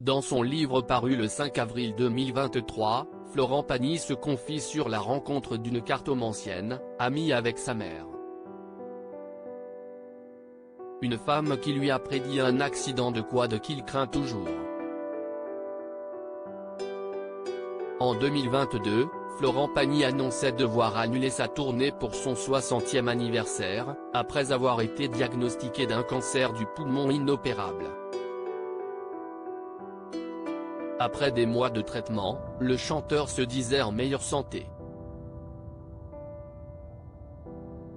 Dans son livre paru le 5 avril 2023, Florent Pagny se confie sur la rencontre d'une cartomancienne, amie avec sa mère. Une femme qui lui a prédit un accident de quad qu'il craint toujours. En 2022, Florent Pagny annonçait devoir annuler sa tournée pour son 60e anniversaire, après avoir été diagnostiqué d'un cancer du poumon inopérable. Après des mois de traitement, le chanteur se disait en meilleure santé.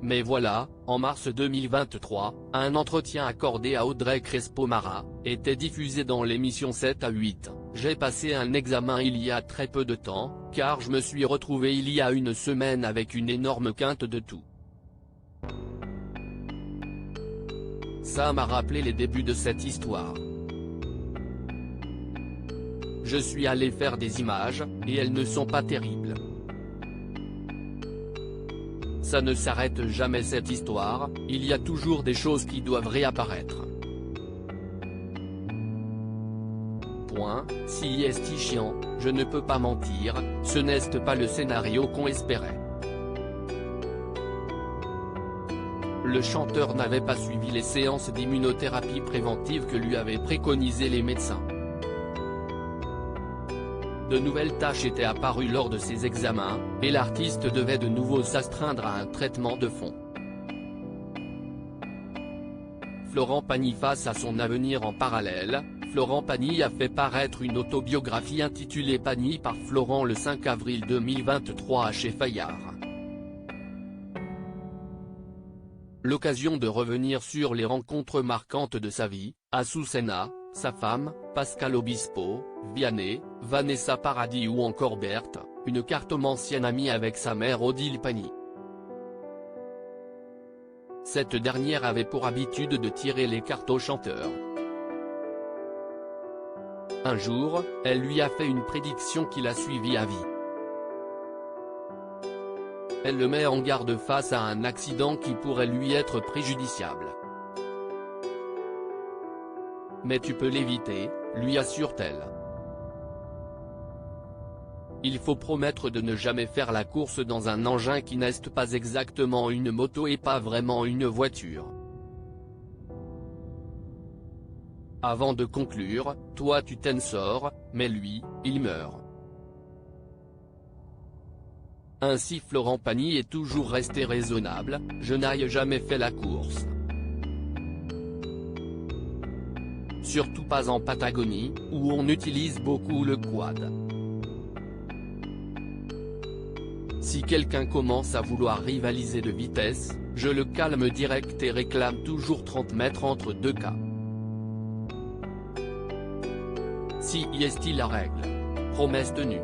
Mais voilà, en mars 2023, un entretien accordé à Audrey Crespo-Mara, était diffusé dans l'émission 7 à 8. J'ai passé un examen il y a très peu de temps, car je me suis retrouvé il y a une semaine avec une énorme quinte de toux. Ça m'a rappelé les débuts de cette histoire. Je suis allé faire des images, et elles ne sont pas terribles. Ça ne s'arrête jamais cette histoire, il y a toujours des choses qui doivent réapparaître. Point, si est chiant, je ne peux pas mentir, ce n'est pas le scénario qu'on espérait. Le chanteur n'avait pas suivi les séances d'immunothérapie préventive que lui avaient préconisées les médecins. De nouvelles tâches étaient apparues lors de ses examens, et l'artiste devait de nouveau s'astreindre à un traitement de fond. Florent Pagny face à son avenir en parallèle, Florent Pagny a fait paraître une autobiographie intitulée Pagny par Florent le 5 avril 2023 chez Fayard. L'occasion de revenir sur les rencontres marquantes de sa vie, Azucena, sa femme, Pascal Obispo, Vianney, Vanessa Paradis ou encore Berthe, une cartomancienne amie avec sa mère Odile Pagny. Cette dernière avait pour habitude de tirer les cartes au chanteur. Un jour, elle lui a fait une prédiction qui l'a suivi à vie. Elle le met en garde face à un accident qui pourrait lui être préjudiciable. Mais tu peux l'éviter, lui assure-t-elle. Il faut promettre de ne jamais faire la course dans un engin qui n'est pas exactement une moto et pas vraiment une voiture. Avant de conclure, toi tu t'en sors, mais lui, il meurt. Ainsi Florent Pagny est toujours resté raisonnable, je n'ai jamais fait la course. Surtout pas en Patagonie, où on utilise beaucoup le quad. Si quelqu'un commence à vouloir rivaliser de vitesse, je le calme direct et réclame toujours 30 mètres entre deux cas. Si est la règle. Promesse tenue.